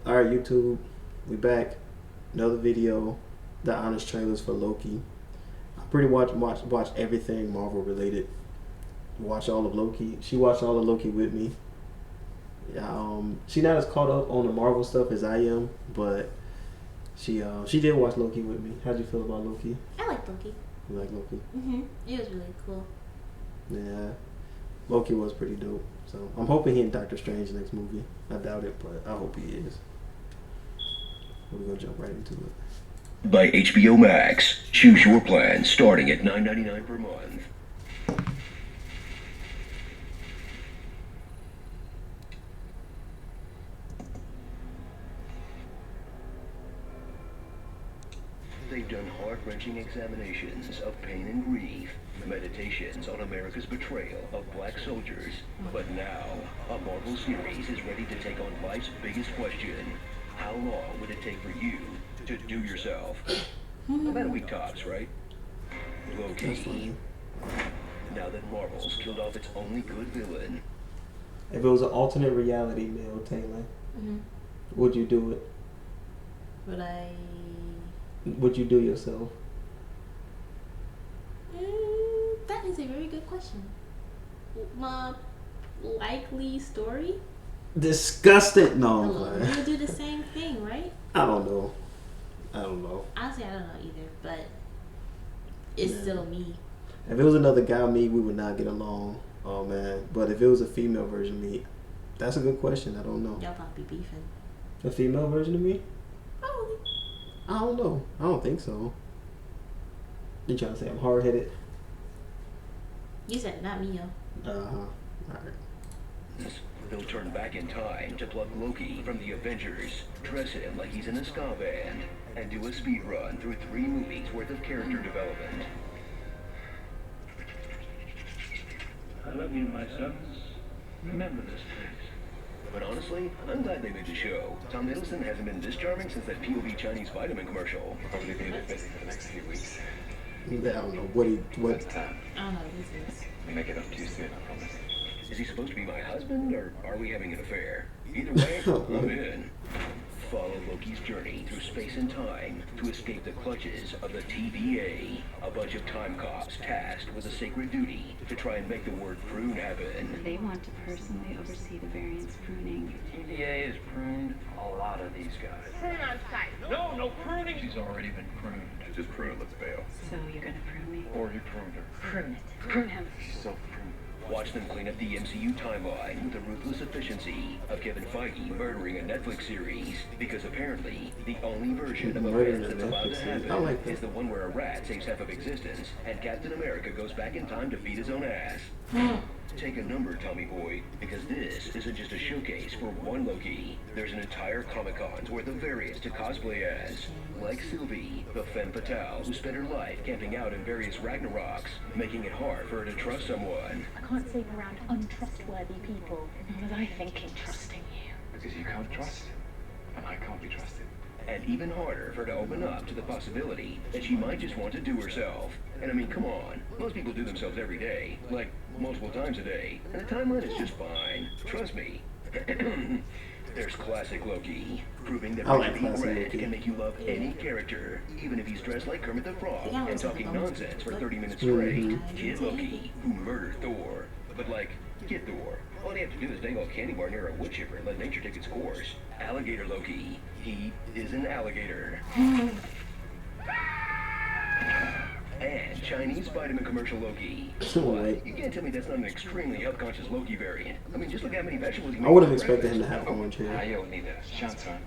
All right, YouTube, we back. Another video. The honest trailers for Loki. I pretty much watch everything Marvel related. Watch all of Loki. She watched all of Loki with me. She not as caught up on the Marvel stuff as I am, but she did watch Loki with me. How'd you feel about Loki? I like Loki. You like Loki? It was really cool. Yeah, Loki was pretty dope. So I'm hoping he in Doctor Strange next movie. I doubt it, but I hope he is. We're gonna jump right into it. By HBO Max. Choose your plan starting at $9.99 per month. They've done heart-wrenching examinations of pain and grief, meditations on America's betrayal of black soldiers. But now, a Marvel series is ready to take on life's biggest question. How long would it take for you to do yourself? About a week tops, right? Loki. Now that Marvel's killed off its only good villain. If it was an alternate reality, Mel Taylor, would you do it? Would I? Would you do yourself? That is a very good question. My likely story? Disgusted. No, Hello. You would do the same thing, right? I don't know. Honestly, I don't know either, but it's still me. If it was another guy me, we would not get along. Oh man. But if it was a female version of me, that's a good question. I don't know. Y'all probably beefing. A female version of me? Probably. I don't know. I don't think so. You trying to say I'm hard headed? You said not me, yo. Alright. They'll turn back in time to pluck Loki from the Avengers, dress him like he's in a ska band, and do a speed run through 3 movies worth of character development. I love you, my sons. Remember this, please. But honestly, I'm glad they made the show. Tom Hiddleston hasn't been this charming since that POV Chinese vitamin commercial. Probably be a bit busy for the next few weeks. I don't know what. But, I don't know what this is. we make it up to you soon, I promise. Is he supposed to be my husband, or are we having an affair? Either way, I'm in. Follow Loki's journey through space and time to escape the clutches of the TVA, a bunch of time cops tasked with a sacred duty to try and make the word prune happen. They want to personally oversee the variant's pruning. TVA has pruned a lot of these guys. Prune on site. No pruning! She's already been pruned. Just prune, let's bail. So you're gonna prune me? Or you pruned her. Prune it. Prune him. She's so prune. Watch them clean up the MCU timeline with the ruthless efficiency of Kevin Feige murdering a Netflix series, because apparently the only version of events that's allowed to happen is the one where a rat saves half of existence and Captain America goes back in time to beat his own ass. Take a number, Tommy Boy, because this isn't just a showcase for one Loki. There's an entire Comic-Con's worth of variants to cosplay as. Like Sylvie, the femme fatale who spent her life camping out in various Ragnaroks, making it hard for her to trust someone. I can't sleep around untrustworthy people. What was I thinking trusting you? Because you can't trust, and I can't be trusted. And even harder for her to open up to the possibility that she might just want to do herself. And I mean, come on, most people do themselves every day, like multiple times a day, and the timeline is just fine. Trust me. There's classic Loki, proving that Richard E. Grant can make you love any character, even if he's dressed like Kermit the Frog and talking nonsense for 30 minutes straight. Kid Loki, who murdered Thor. But like, Kid Thor, all you have to do is dangle a candy bar near a wood chipper and let nature take its course. Alligator Loki, he is an alligator. And Chinese vitamin commercial Loki. What? You can't tell me that's not an extremely health-conscious Loki variant. I mean, just look how many vegetables you make. I would have expected him to have orange hair. I don't need a chance, man.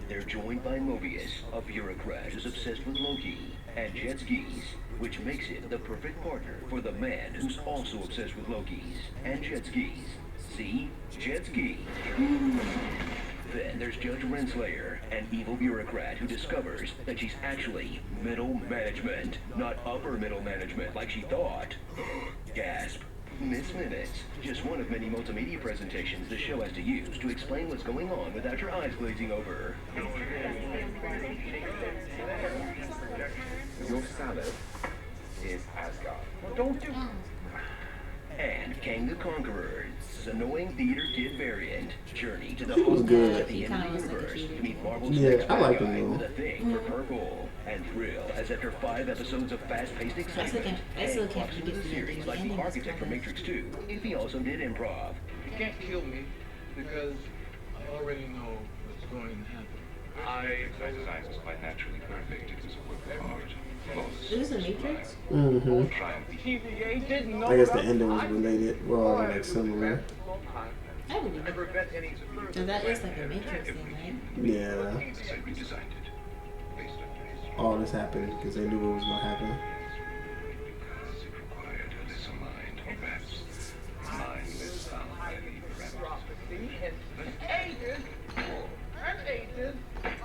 They're joined by Mobius, a bureaucrat who's obsessed with Loki, and jet skis, which makes him the perfect partner for the man who's also obsessed with Loki's and jet skis. See? Jet ski. Then there's Judge Renslayer, an evil bureaucrat who discovers that she's actually middle management, not upper middle management like she thought. Gasp. Miss Minutes, just one of many multimedia presentations the show has to use to explain what's going on without your eyes glazing over. Your salad is Asgard. Well, don't do... And Kang the Conqueror, this annoying theater kid variant, journey to the He was home good. at the He end of kinda the was like a universe cheater. to meet Marvel's Yeah, next I bad like guy him, with though. a thing for purple. And Thrill has after 5 episodes of fast-paced excitement, I still Hank can't walks into forget the the series ending. like The the ending was architect from kinda- Matrix 2, if he also did improv. You can't kill me because I already know what's going to happen. My design was quite naturally perfect. It was a work of art. Flawless. Is this a Matrix? Mm-hmm. Try and be TVA didn't know I guess the that ending was I- related. Well, like similar. I believe it. Never bet any So that is like a Matrix thing, right? Yeah. said we designed it. Based on this. All this happened because they knew what was gonna happen. Because it required a lesser mind, or perhaps mindless bound by the parameters. prophecy and ages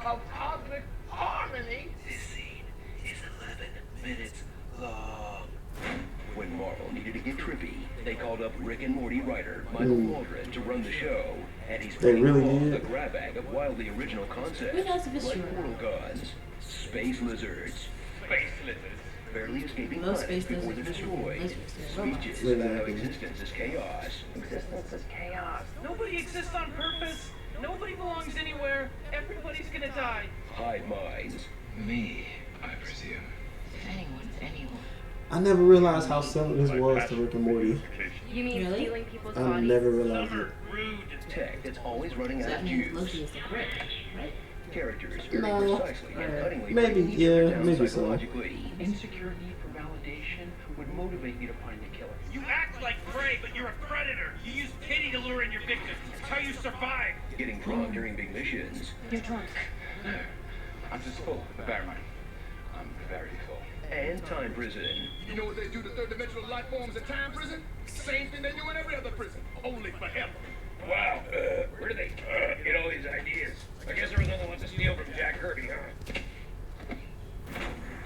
of cosmic harmony. This scene is 11 minutes long. When Marvel needed to get trippy, they called up Rick and Morty writer Michael Waldron to run the show, and he's They bringing really along did? a grab bag of wildly original concepts Who knows if it's like true or portal guns, space lizards, Space lizards. barely escaping Most planets space before they're lizards are destroyed, lizards, they're robots. speeches about how Exactly. existence is chaos, Existence is chaos. Nobody exists on purpose. Nobody belongs anywhere. Everybody's gonna die. hive minds, Me, I presume. If anyone's anyone. I never realized how similar this was to Rick and Morty. You mean Really? stealing people's I bodies? never realized it. Rude. tech that's always running So out that of means juice, Loki is the brick, right? characters very No. precisely and Or cuttingly maybe, breaking each other yeah, down maybe so. psychologically. Insecure need for validation would motivate you to find the killer. You act like prey, but you're a predator. You use pity to lure in your victims. It's how you survive. Getting drunk during big missions, You're drunk. No, I'm just full. Bear in mind, I'm very full. and time prison. You know what they do to third-dimensional life forms in time prison? Same thing they do in every other prison, only forever. Wow, where do they get all these ideas? I guess there was only one to steal from Jack Kirby, huh?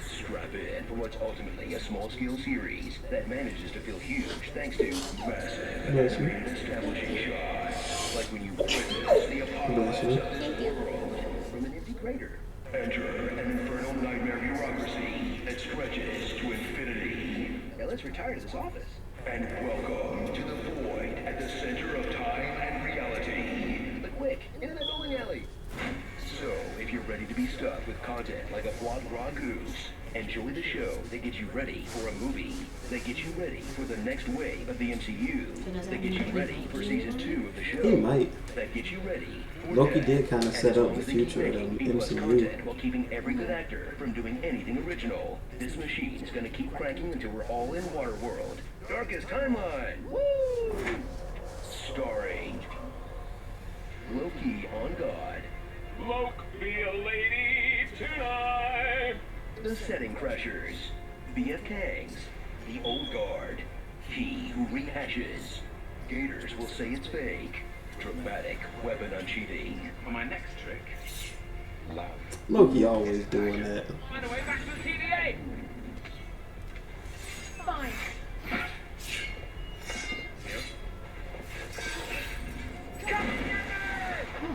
Strap in for what's ultimately a small-scale series that manages to feel huge thanks to massive Bless you. animated establishing shots, like when you witness the apocalypse Bless you. of this world from an empty crater. Enter an infernal nightmare bureaucracy that stretches to infinity. Now let's retire to this office. And welcome to the void at the center of time and reality. But quick, into that bowling alley. So, if you're ready to be stuffed with content like a foie gras goose, enjoy the show that gets you ready for a movie, that gets you ready for the next wave of the MCU, that gets you ready for season 2 of the show, He might. that gets you ready for Loki death. did kinda And set as up long the as they keep future of the making B-plus MCU. content while keeping every good actor from doing anything original, this machine is gonna keep cranking until we're all in Waterworld. Darkest Timeline! Woo! Starring Loki on God, Loke, be a lady tonight. The Setting Crashers, BF Kangs, The Old Guard, He Who Rehashes, Gators Will Say It's Fake, Dramatic Weapon Unsheathing. For my next trick, love. Loki always doing that. Find a way back to the TVA. Fine.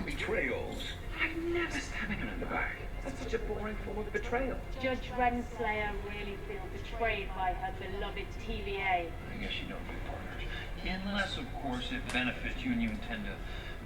Betrayals, I'm never stabbing him in the back. That's such a boring form of betrayal. Judge Renslayer really feels betrayed by her beloved TVA. I guess you don't be partners. Unless, of course, it benefits you and you intend to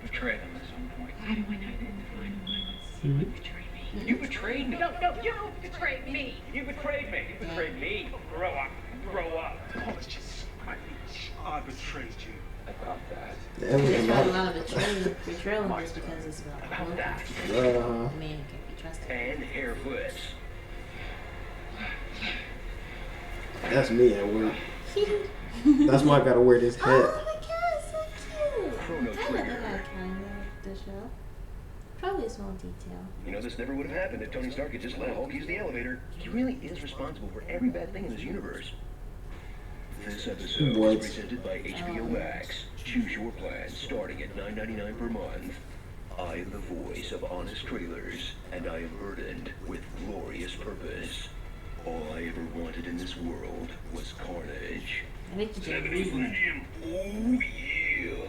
betray them at some point. How do I know that in the final moments you would betray me? You betrayed me. No, you betrayed me. You betrayed me. You betrayed me. Grow up. Grow up. Apologies, my liege. I betrayed you. About that. That was There's a not a lot. lot of betrayal in this because it's about Loki. that, Uh, The man who can't be trusted. and Hairfoots. that's me at work. That's why I gotta wear this hat. Oh my god, so cute! Chrono I love Trigger. that kind of the show. Probably a small detail. You know, this never would have happened if Tony Stark had just let Hulk use the elevator. He really is responsible for every bad thing in this universe. This episode What? is presented by HBO Max. Choose your plan starting at $9.99 per month. I am the voice of honest trailers, and I am burdened with glorious purpose. All I ever wanted in this world was carnage. I think you did reason. Oh yeah!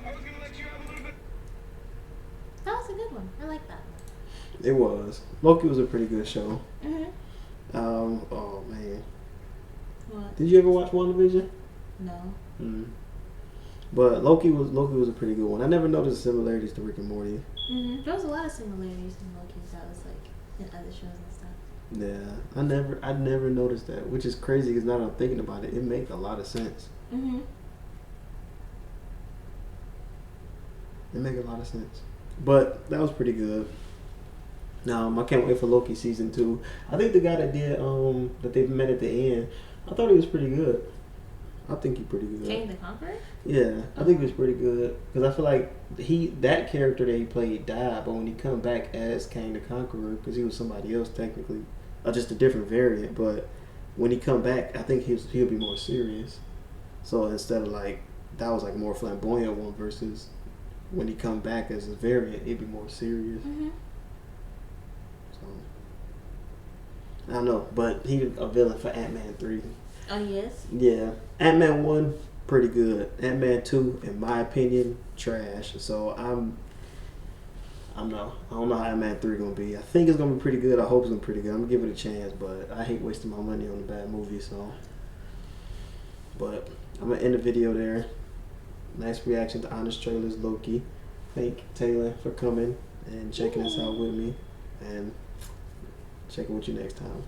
I was gonna let you have a little bit. That was a good one. I like that one. It was. Loki was a pretty good show. Mm-hmm. Oh man. What? Did you ever watch WandaVision? No. Mm. But Loki was a pretty good one. I never noticed similarities to Rick and Morty. There was a lot of similarities in Loki that was like in other shows and stuff. Yeah, I never noticed that, which is crazy because now that I'm thinking about it, it makes a lot of sense. It makes a lot of sense. But that was pretty good. I can't wait for Loki season 2. I think the guy that did that they met at the end, I thought he was pretty good. I think he's pretty good. Kang the Conqueror? Yeah, I think he was pretty good because I feel like that character that he played died, but when he come back as Kang the Conqueror, because he was somebody else technically, or just a different variant, but when he come back, I think he'll be more serious. So instead of like that was like a more flamboyant one versus when he come back as a variant, it'd be more serious. So I don't know, but he's a villain for Ant-Man 3. Oh yes. Yeah, Ant-Man 1 pretty good. Ant-Man 2, in my opinion, trash. So I don't know how Ant-Man 3 gonna be. I think it's gonna be pretty good. I hope it's gonna be pretty good. I'm gonna give it a chance, but I hate wasting my money on a bad movie. So, but I'm gonna end the video there. Nice reaction to Honest Trailers Loki. Thank Taylor for coming and checking us out with me, and checking with you next time.